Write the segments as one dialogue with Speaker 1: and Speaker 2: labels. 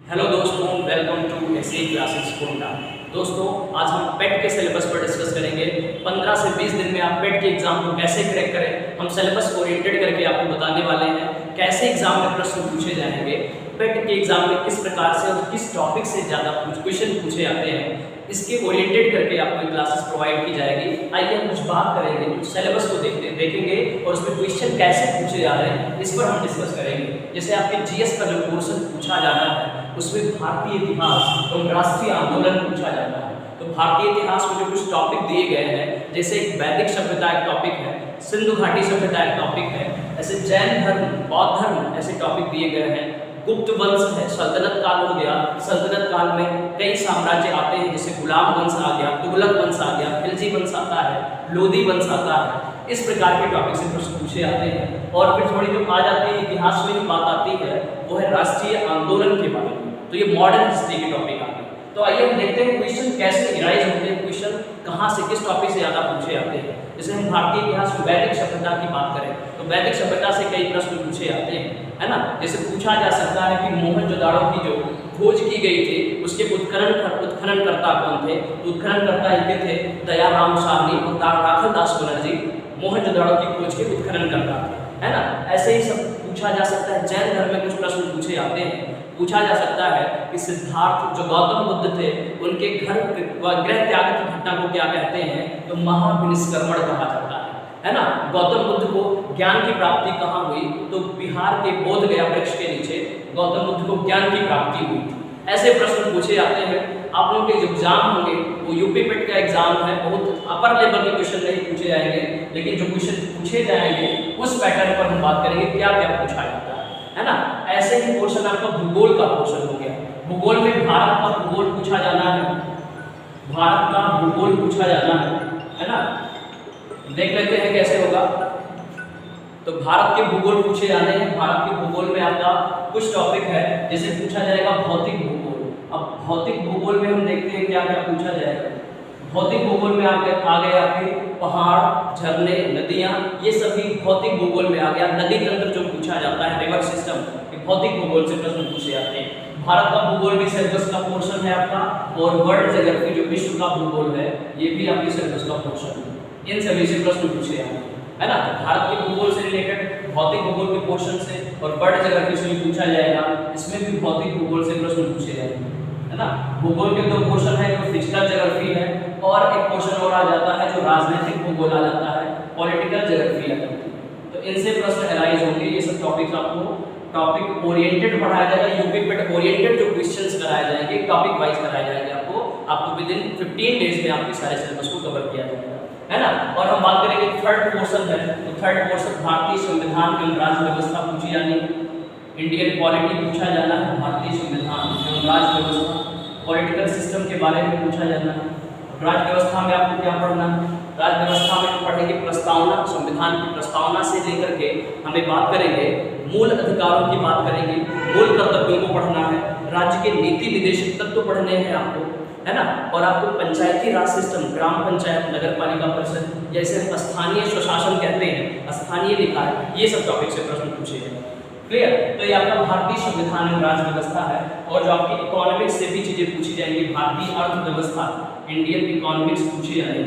Speaker 1: Hello दोस्तों, welcome to SA classes Kota. दोस्तों, आज हम पेट के सिलेबस पर डिस्कस करेंगे। 15 से 20 दिन में आप पेट के एग्जाम को कैसे क्रैक करें, हम सिलेबस ओरिएंटेड करके आपको बताने वाले हैं। कैसे एग्जाम में प्रश्न पूछे जाएंगे, पेट के एग्जाम में किस प्रकार से और किस टॉपिक से ज़्यादा क्वेश्चन पूछे जाते हैं, इसके ओरिएंटेड करके आपको क्लासेस प्रोवाइड की जाएगी। आइए हम कुछ बात करेंगे, कुछ सिलेबस को देखेंगे और उसमें क्वेश्चन कैसे पूछे जा रहे हैं इस पर हम डिस्कस करेंगे। जैसे आपके जीएस का जो पोर्शन पूछा जाना है उसमें भारतीय इतिहास और राष्ट्रीय आंदोलन पूछा जाता है। तो भारतीय इतिहास में जो कुछ टॉपिक दिए गए हैं, जैसे एक वैदिक सभ्यता एक टॉपिक है, सिंधु घाटी सभ्यता एक टॉपिक है, ऐसे जैन धर्म, बौद्ध धर्म ऐसे टॉपिक दिए गए हैं। गुप्त वंश है, सल्तनत काल हो गया, सल्तनत काल में कई साम्राज्य आते हैं, जैसे गुलाम वंश आ गया, तुगलक वंश आ गया, खिलजी वंश आता है, लोधी वंश आता है। इस प्रकार के टॉपिक से प्रश्न पूछे जाते हैं। और फिर थोड़ी जो आ जाती है इतिहास में जो बात आती है वो है राष्ट्रीय आंदोलन के बारे में। तो ये मॉडर्न हिस्ट्री के टॉपिक आ गए। तो आइए हम देखते हैं क्वेश्चन कैसे इराइज होते हैं, क्वेश्चन कहाँ से किस टॉपिक से ज़्यादा पूछे जाते हैं। जैसे हम भारतीय इतिहास में वैदिक सभ्यता की बात करें तो वैदिक सभ्यता से कई प्रश्न पूछे जाते हैं, है ना। जैसे पूछा जा सकता है कि मोहनजोदाड़ो की जो खोज की गई थी उसके उत्खननकर्ता कौन थे। उत्खननकर्ता इनके थे दयाराम साहनी और राखलदास बनर्जी, मोहनजोदाड़ो की खोज के उत्खननकर्ता थे, है ना। ऐसे ही सब पूछा जा सकता है। जैन धर्म में कुछ प्रश्न पूछे जाते हैं। पूछा जा सकता है कि सिद्धार्थ जो गौतम बुद्ध थे उनके घर व गृह त्याग की घटना को क्या कहते हैं, तो महाविनिष्क्रमण कहा जाता है ना। गौतम बुद्ध को ज्ञान की प्राप्ति कहाँ हुई, तो बिहार के बोध गया वृक्ष के नीचे गौतम बुद्ध को ज्ञान की प्राप्ति हुई थी। ऐसे प्रश्न पूछे जाते हैं। आप लोगों के जो एग्जाम होंगे वो यूपी पेट का एग्जाम है, बहुत अपर लेवल के क्वेश्चन नहीं पूछे जाएंगे, लेकिन जो क्वेश्चन पूछे जाएंगे उस पैटर्न पर हम बात करेंगे क्या क्या पूछा जाता है ना। ऐसे ही पोर्शन आपका भूगोल का पोर्शन हो गया। भूगोल में भारत का भूगोल पूछा जाना है, भारत का भूगोल पूछा जाना है ना। देख लेते हैं कैसे होगा। तो भारत के भूगोल पूछे जाने हैं। भारत के भूगोल में आपका कुछ टॉपिक है, जैसे पूछा जाएगा भौतिक भूगोल। अब भौतिक भूगोल में हम देखते हैं क्या क्या पूछा जाएगा। भौतिक भूगोल में आ गए आपके पहाड़, झरने, नदियाँ, ये सभी भौतिक भूगोल में आ गया। नदी तंत्र जो पूछा जाता है, रिवर सिस्टम, ये भौतिक भूगोल से प्रश्न पूछे जाते हैं। भारत का भूगोल भी सिलेबस का पोर्शन है आपका, और वर्ल्ड ज्योग्राफी जो विश्व का भूगोल है ये भी आपकी सिलेबस का पोर्शन है। इन सभी से प्रश्न पूछे जाते हैं, है ना। भारत के भूगोल से रिलेटेड भौतिक भूगोल के पोर्शन से और वर्ल्ड ज्योग्राफी से भी पूछा जाएगा। इसमें भी भौतिक भूगोल से प्रश्न पूछे जाएंगे, है ना। भूगोल के दो पोर्शन है, जो फिजिकल ज्योग्राफी है, और एक पोर्शन और आ जाता है जो राजनीतिक भूगोल आ जाता है, पॉलिटिकल ज्योग्राफी आ जाती है। तो इनसे प्रश्न एराइज होंगे। ये सब टॉपिक्स आपको टॉपिक ओरिएंटेड पढ़ाया जाएगा। यूपी पेट ओरिएंटेड जो क्वेश्चंस कराए जाएंगे, टॉपिक वाइज कराए जाएंगे। आपको विद इन 15 डेज में आपके सारे सिलेबस को कवर किया जाएगा, है ना। और हम बात करेंगे थर्ड पोर्शन है। तो थर्ड पोर्शन भारतीय संविधान एवं राज्य व्यवस्था पूछी जानी, इंडियन पॉलिटी पूछा जाना है, भारतीय संविधान एवं राज्य व्यवस्था, पॉलिटिकल सिस्टम के बारे में पूछा जाना है। राज्य व्यवस्था में आपको क्या पढ़ना है, राज्य व्यवस्था में हम पढ़ेंगे प्रस्तावना, संविधान की प्रस्तावना से लेकर के हमें बात करेंगे मूल अधिकारों की बात करेंगे, मूल कर्तव्यों को पढ़ना है, राज्य के नीति निर्देशक तत्व पढ़ने हैं आपको, है ना। और आपको पंचायती राज सिस्टम, ग्राम पंचायत, नगर पालिका परिषद, जैसे स्थानीय स्वशासन कहते हैं, स्थानीय निकाय, ये सब टॉपिक से प्रश्न पूछे हैं। क्लियर। तो ये आपका भारतीय संविधान एवं राज्य व्यवस्था है। और जो आपकी इकोनॉमिक्स से भी चीजें पूछी जाएंगी, भारतीय अर्थव्यवस्था, इंडियन इकोनॉमिक्स पूछी जानी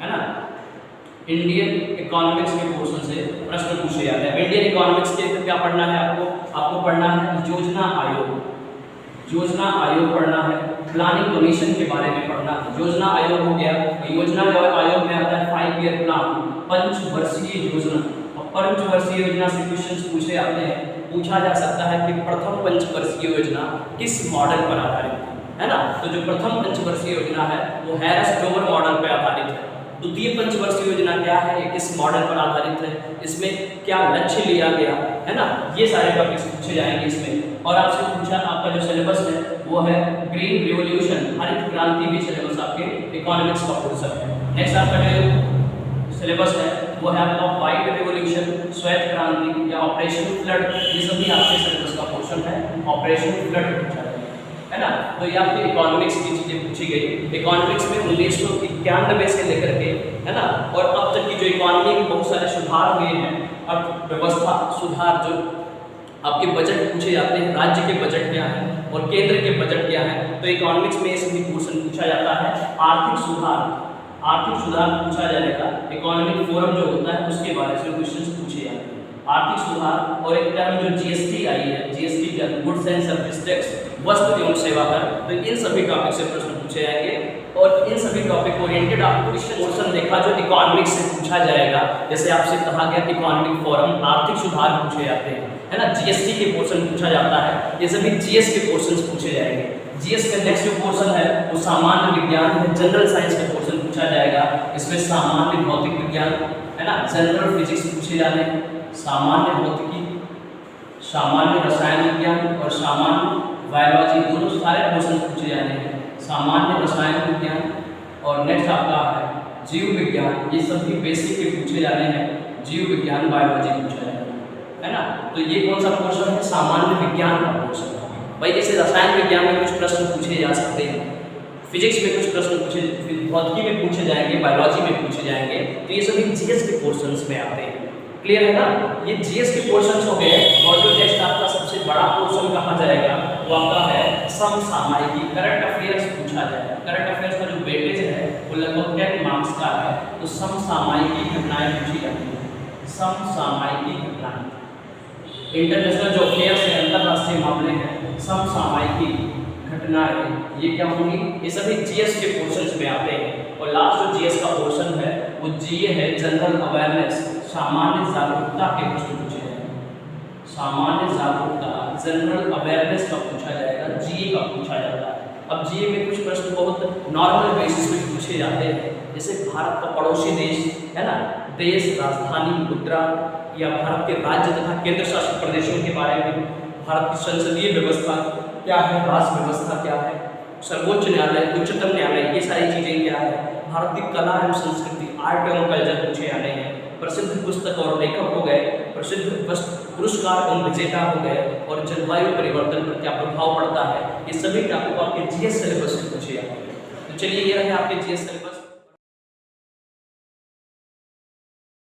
Speaker 1: है ना। इंडियन इकोनॉमिक्स के पोर्शन से प्रश्न पूछे जाते हैं। इंडियन इकोनॉमिक्स के क्या पढ़ना है आपको पढ़ना है योजना आयोग, योजना आयोग पढ़ना है, प्लानिंग कमीशन के बारे में पढ़ना है। योजना आयोग हो गया, योजना आयोग में आता है 5 ईयर प्लान, पंचवर्षीय योजना। और पंचवर्षीय योजना से क्वेश्चंस पूछे जाते हैं। पूछा जा सकता है कि प्रथम पंचवर्षीय योजना किस मॉडल पर आधारित है ना। तो जो प्रथम पंचवर्षीय योजना है वो हैरिस-डोमर मॉडल पर आधारित है। द्वितीय पंचवर्षीय योजना क्या है, किस मॉडल पर आधारित है, इसमें क्या लक्ष्य लिया गया, है ना। ये सारे टॉपिक्स पूछे जाएंगे इसमें। और आपसे पूछा, आपका जो सिलेबस है वो है ग्रीन रिवॉल्यूशन, हरित क्रांति भी सिलेबस आपके इकोनॉमिक्स का पोर्शन है। नेक्स्ट आपका जो सिलेबस है वो है आपका व्हाइट रिवॉल्यूशन, श्वेत क्रांति या ऑपरेशन फ्लड, ये सभी आपके सिलेबस का पोर्शन है। ऑपरेशन फ्लड पूछा है ना। तो ये आपके इकोनॉमिक्स की चीजें पूछी गई। इकोनॉमिक्स में 1991 से लेकर के, है ना, और अब तक की जो इकोनॉमी में बहुत सारे सुधार हुए हैं, अर्थव्यवस्था सुधार जो आपके बजट पूछे जाते हैं, राज्य के बजट क्या है और केंद्र के बजट क्या है। तो इकोनॉमिक्स में ऐसे भी क्वेश्चन पूछा जाता है। आर्थिक सुधार पूछा जाएगा। इकोनॉमिक फोरम जो होता है उसके बारे में क्वेश्चन पूछे जाते हैं। आर्थिक सुधार और एक टर्म जो जीएसटी आई है, जीएसटी क्या है, गुड्स एंड सर्विस टैक्स, वस्तु एवं सेवा कर। तो इन सभी टॉपिक से प्रश्न पूछे जाएंगे और इन सभी टॉपिक ओरिएंटेड आपको क्वेश्चन देखा जो इकोनॉमिक्स से पूछा जाएगा। जैसे आपसे कहा गया इकोनॉमिक फोरम, आर्थिक सुधार पूछे जाते हैं, है ना। जीएसटी के क्वेश्चन पूछा जाता है, ये सभी जीएस के क्वेश्चन पूछे जाएंगे। जीएस का नेक्स्ट जो क्वेश्चन है वो सामान्य विज्ञान है, जनरल साइंस का क्वेश्चन पूछा जाएगा। इसमें सामान्य भौतिक विज्ञान, है ना, जनरल फिजिक्स पूछे जाने, सामान्य भौतिकी, सामान्य रसायन विज्ञान और सामान्य बायोलॉजी, दोनों सारे क्वेश्चन पूछे जाने हैं। सामान्य रसायन विज्ञान और नेक्स्ट आपका है जीव विज्ञान, ये सभी बेसिक के पूछे जाने हैं। जीव विज्ञान, बायोलॉजी पूछा जाएगा, है ना। तो ये कौन सा क्वेश्चन है, सामान्य विज्ञान का क्वेश्चन है भाई। जैसे रसायन विज्ञान में कुछ प्रश्न पूछे जा सकते हैं, फिजिक्स में कुछ प्रश्न पूछे, भौतिकी में पूछे जाएंगे, बायोलॉजी में पूछे जाएंगे। तो ये सभी जीएस के क्वेश्चंस में आते हैं। क्लियर है ना, ये जीएस के क्वेश्चंस हो गए। और जो नेक्स्ट आपका सबसे बड़ा क्वेश्चन कहा जाएगा वो आपका है समसामयिकी, करंट अफेयर्स पूछा जाएगा। करंट अफेयर्स का जो वेटेज है वो लगभग 10 मार्क्स का है। तो समसामयिकी घटनाएं पूछी जाती हैं। समसामयिकी घटनाएं, इंटरनेशनल जो अफेयर्स है, अंतरराष्ट्रीय मामले हैं, समसामयिकी घटनाएं, ये क्या होंगी, ये सभी जीएस के क्वेश्चंस में आते हैं। और लास्ट जो जीएस का पोर्शन है वो जीए है, जनरल अवेयरनेस, सामान्य जागरूकता के प्रश्न पूछे जाएंगे। सामान्य जागरूकता, जनरल अवेयरनेस का पूछा जाएगा, जीए का पूछा जाता है। अब जीए में कुछ प्रश्न बहुत नॉर्मल बेसिस पे पूछे जाते हैं, जैसे भारत का पड़ोसी देश, है ना, देश, राजधानी, मुद्रा, या भारत के राज्य तथा केंद्र शासित प्रदेशों के बारे में, भारत की संसदीय व्यवस्था क्या है, राष्ट्र व्यवस्था क्या है, सर्वोच्च न्यायालय, उच्चतम न्यायालय, ये सारी चीज़ें क्या है, भारत की कला एवं संस्कृति, आर्ट एवं कल्चर पूछे जाने हैं। प्रसिद्ध पुस्तक और लेखक हो गए, प्रसिद्ध पुरस्कार एवं विजेता हो गए, और जलवायु परिवर्तन पर क्या प्रभाव पड़ता है, ये सभी टॉपिक आपके जीएस सिलेबस से पूछे जाते हैं। तो चलिए ये रहे आपके जीएस सिलेबस।